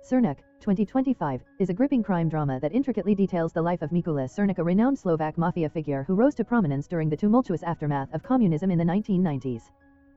Cernak, 2025, is a gripping crime drama that intricately details the life of Miki Cernak, a renowned Slovak mafia figure who rose to prominence during the tumultuous aftermath of communism in the 1990s.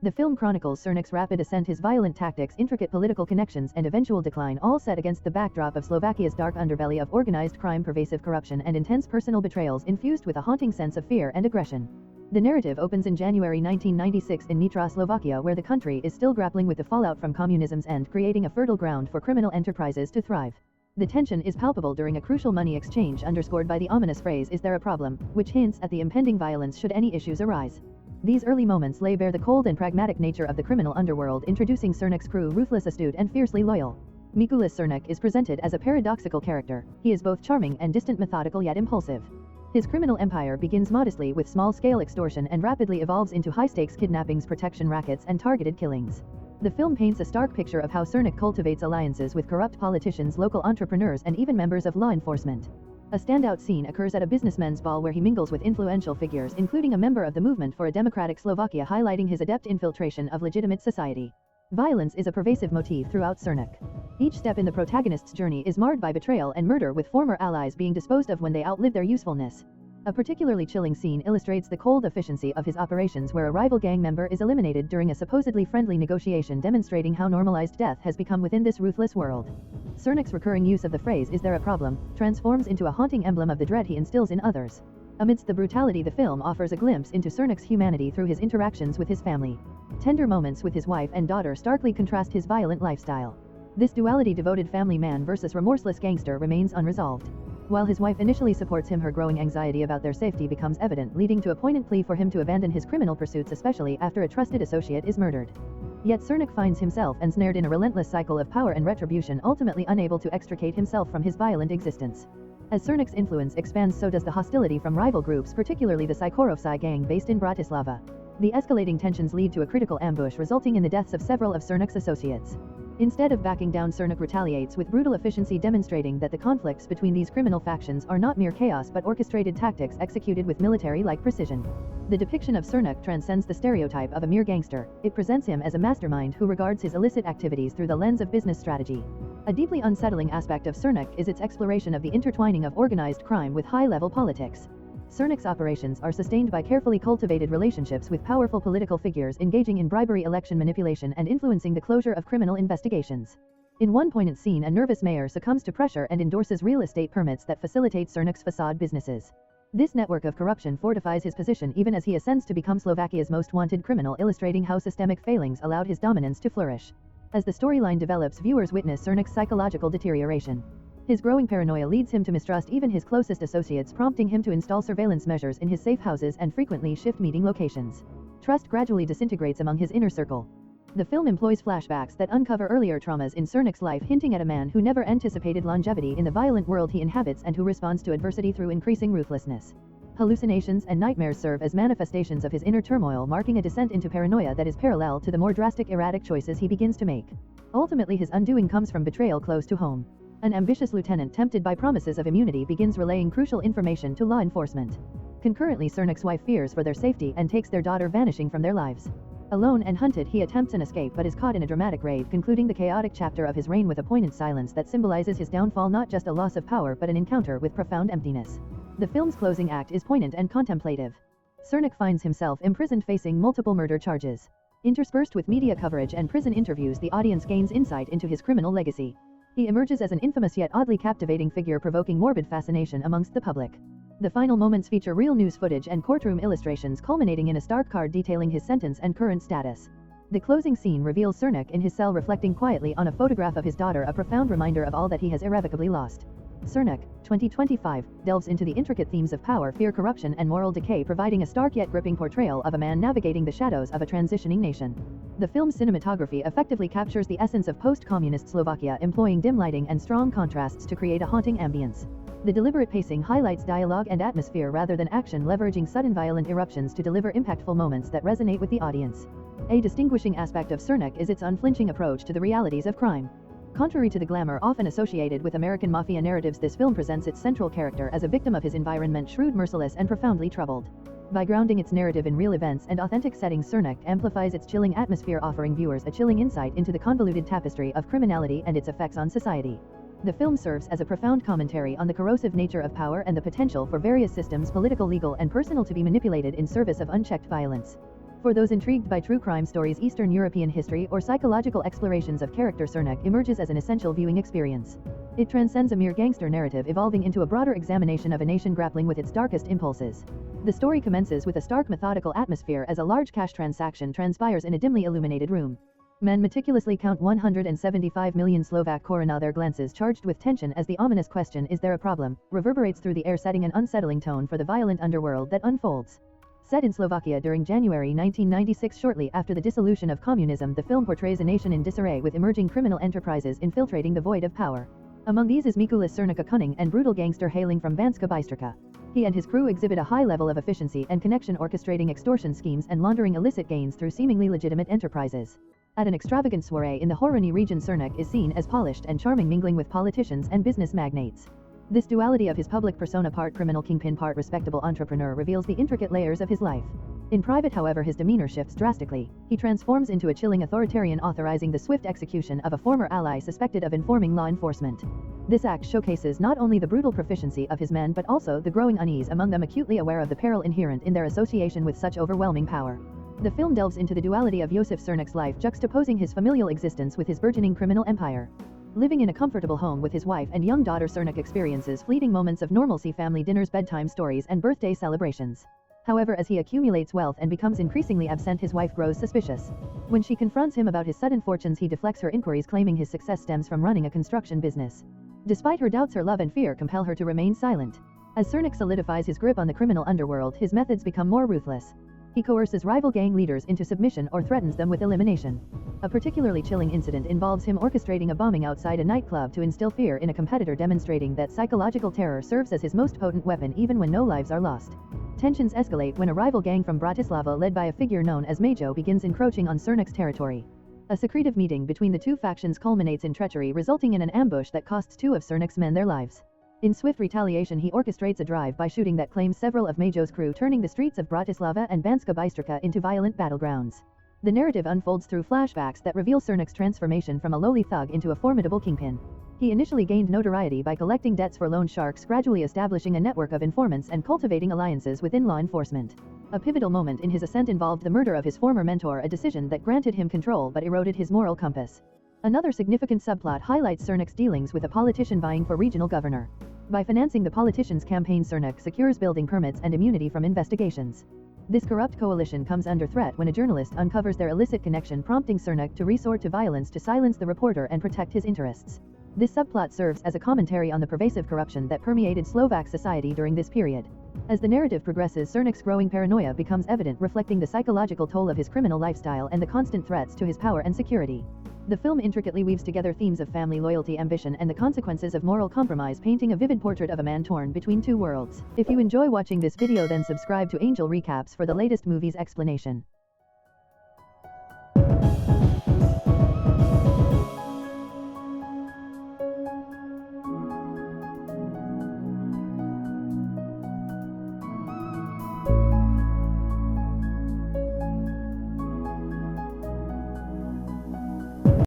The film chronicles Cernak's rapid ascent, his violent tactics, intricate political connections, and eventual decline, all set against the backdrop of Slovakia's dark underbelly of organized crime, pervasive corruption, and intense personal betrayals infused with a haunting sense of fear and aggression. The narrative opens in January 1996 in Nitra, Slovakia, where the country is still grappling with the fallout from communism's end, creating a fertile ground for criminal enterprises to thrive. The tension is palpable during a crucial money exchange underscored by the ominous phrase, "Is there a problem?" which hints at the impending violence should any issues arise. These early moments lay bare the cold and pragmatic nature of the criminal underworld, introducing Cernak's crew, ruthless, astute, and fiercely loyal. Miki Cernak is presented as a paradoxical character. He is both charming and distant, methodical yet impulsive. His criminal empire begins modestly with small-scale extortion and rapidly evolves into high-stakes kidnappings, protection rackets, and targeted killings. The film paints a stark picture of how Cernak cultivates alliances with corrupt politicians, local entrepreneurs, and even members of law enforcement. A standout scene occurs at a businessmen's ball where he mingles with influential figures, including a member of the Movement for a Democratic Slovakia, highlighting his adept infiltration of legitimate society. Violence is a pervasive motif throughout Cernak. Each step in the protagonist's journey is marred by betrayal and murder, with former allies being disposed of when they outlive their usefulness. A particularly chilling scene illustrates the cold efficiency of his operations, where a rival gang member is eliminated during a supposedly friendly negotiation, demonstrating how normalized death has become within this ruthless world. Cernak's recurring use of the phrase, "Is there a problem?" transforms into a haunting emblem of the dread he instills in others. Amidst the brutality, the film offers a glimpse into Cernak's humanity through his interactions with his family. Tender moments with his wife and daughter starkly contrast his violent lifestyle. This duality, devoted family man versus remorseless gangster, remains unresolved. While his wife initially supports him, her growing anxiety about their safety becomes evident, leading to a poignant plea for him to abandon his criminal pursuits, especially after a trusted associate is murdered. Yet Cernak finds himself ensnared in a relentless cycle of power and retribution, ultimately unable to extricate himself from his violent existence. As Cernak's influence expands, so does the hostility from rival groups, particularly the Psychorovci gang based in Bratislava. The escalating tensions lead to a critical ambush, resulting in the deaths of several of Cernak's associates. Instead of backing down, Cernak retaliates with brutal efficiency, demonstrating that the conflicts between these criminal factions are not mere chaos but orchestrated tactics executed with military-like precision. The depiction of Cernak transcends the stereotype of a mere gangster. It presents him as a mastermind who regards his illicit activities through the lens of business strategy. A deeply unsettling aspect of Cernak is its exploration of the intertwining of organized crime with high-level politics. Cernak's operations are sustained by carefully cultivated relationships with powerful political figures, engaging in bribery, election manipulation, and influencing the closure of criminal investigations. In one poignant scene, a nervous mayor succumbs to pressure and endorses real estate permits that facilitate Cernak's facade businesses. This network of corruption fortifies his position even as he ascends to become Slovakia's most wanted criminal, illustrating how systemic failings allowed his dominance to flourish. As the storyline develops, viewers witness Cernak's psychological deterioration. His growing paranoia leads him to mistrust even his closest associates, prompting him to install surveillance measures in his safe houses and frequently shift meeting locations. Trust gradually disintegrates among his inner circle. The film employs flashbacks that uncover earlier traumas in Cernak's life, hinting at a man who never anticipated longevity in the violent world he inhabits and who responds to adversity through increasing ruthlessness. Hallucinations and nightmares serve as manifestations of his inner turmoil, marking a descent into paranoia that is parallel to the more drastic, erratic choices he begins to make. Ultimately, his undoing comes from betrayal close to home. An ambitious lieutenant, tempted by promises of immunity, begins relaying crucial information to law enforcement. Concurrently, Cernak's wife fears for their safety and takes their daughter, vanishing from their lives. Alone and hunted, he attempts an escape but is caught in a dramatic rave, concluding the chaotic chapter of his reign with a poignant silence that symbolizes his downfall, not just a loss of power but an encounter with profound emptiness. The film's closing act is poignant and contemplative. Cernak finds himself imprisoned, facing multiple murder charges. Interspersed with media coverage and prison interviews, the audience gains insight into his criminal legacy. He emerges as an infamous yet oddly captivating figure, provoking morbid fascination amongst the public. The final moments feature real news footage and courtroom illustrations, culminating in a stark card detailing his sentence and current status. The closing scene reveals Cernak in his cell, reflecting quietly on a photograph of his daughter, a profound reminder of all that he has irrevocably lost. Cernak, 2025, delves into the intricate themes of power, fear, corruption, and moral decay, providing a stark yet gripping portrayal of a man navigating the shadows of a transitioning nation. The film's cinematography effectively captures the essence of post-communist Slovakia, employing dim lighting and strong contrasts to create a haunting ambience. The deliberate pacing highlights dialogue and atmosphere rather than action, leveraging sudden violent eruptions to deliver impactful moments that resonate with the audience. A distinguishing aspect of Cernak is its unflinching approach to the realities of crime. Contrary to the glamour often associated with American mafia narratives, this film presents its central character as a victim of his environment, shrewd, merciless, and profoundly troubled. By grounding its narrative in real events and authentic settings, Cernak amplifies its chilling atmosphere, offering viewers a chilling insight into the convoluted tapestry of criminality and its effects on society. The film serves as a profound commentary on the corrosive nature of power and the potential for various systems, political, legal, and personal, to be manipulated in service of unchecked violence. For those intrigued by true crime stories, Eastern European history, or psychological explorations of character, Cernak emerges as an essential viewing experience. It transcends a mere gangster narrative, evolving into a broader examination of a nation grappling with its darkest impulses. The story commences with a stark, methodical atmosphere as a large cash transaction transpires in a dimly illuminated room. Men meticulously count 175 million Slovak koruna. Their glances, charged with tension as the ominous question, "Is there a problem?" reverberates through the air, setting an unsettling tone for the violent underworld that unfolds. Set in Slovakia during January 1996, shortly after the dissolution of communism, the film portrays a nation in disarray with emerging criminal enterprises infiltrating the void of power. Among these is Miki Cernak, a cunning and brutal gangster hailing from Banska Bystrica. He and his crew exhibit a high level of efficiency and connection, orchestrating extortion schemes and laundering illicit gains through seemingly legitimate enterprises. At an extravagant soiree in the Horony region, Cernak is seen as polished and charming, mingling with politicians and business magnates. This duality of his public persona, part criminal kingpin, part respectable entrepreneur, reveals the intricate layers of his life. In private, however, his demeanor shifts drastically. He transforms into a chilling authoritarian, authorizing the swift execution of a former ally suspected of informing law enforcement. This act showcases not only the brutal proficiency of his men but also the growing unease among them, acutely aware of the peril inherent in their association with such overwhelming power. The film delves into the duality of Josef Cernak's life, juxtaposing his familial existence with his burgeoning criminal empire. Living in a comfortable home with his wife and young daughter, Cernak experiences fleeting moments of normalcy, family dinners, bedtime stories, and birthday celebrations. However, as he accumulates wealth and becomes increasingly absent, his wife grows suspicious. When she confronts him about his sudden fortunes, he deflects her inquiries, claiming his success stems from running a construction business. Despite her doubts, her love and fear compel her to remain silent. As Cernak solidifies his grip on the criminal underworld, his methods become more ruthless. He coerces rival gang leaders into submission or threatens them with elimination. A particularly chilling incident involves him orchestrating a bombing outside a nightclub to instill fear in a competitor, demonstrating that psychological terror serves as his most potent weapon even when no lives are lost. Tensions escalate when a rival gang from Bratislava, led by a figure known as Majo, begins encroaching on Cernak's territory. A secretive meeting between the two factions culminates in treachery, resulting in an ambush that costs two of Cernak's men their lives. In swift retaliation, he orchestrates a drive-by shooting that claims several of Majo's crew, turning the streets of Bratislava and Banska Bystrica into violent battlegrounds. The narrative unfolds through flashbacks that reveal Cernak's transformation from a lowly thug into a formidable kingpin. He initially gained notoriety by collecting debts for loan sharks, gradually establishing a network of informants and cultivating alliances within law enforcement. A pivotal moment in his ascent involved the murder of his former mentor, a decision that granted him control but eroded his moral compass. Another significant subplot highlights Cernak's dealings with a politician vying for regional governor. By financing the politician's campaign, Cernak secures building permits and immunity from investigations. This corrupt coalition comes under threat when a journalist uncovers their illicit connection, prompting Cernak to resort to violence to silence the reporter and protect his interests. This subplot serves as a commentary on the pervasive corruption that permeated Slovak society during this period. As the narrative progresses, Cernak's growing paranoia becomes evident, reflecting the psychological toll of his criminal lifestyle and the constant threats to his power and security. The film intricately weaves together themes of family, loyalty, ambition, and the consequences of moral compromise, painting a vivid portrait of a man torn between two worlds. If you enjoy watching this video, then subscribe to Angel Recaps for the latest movies explanation.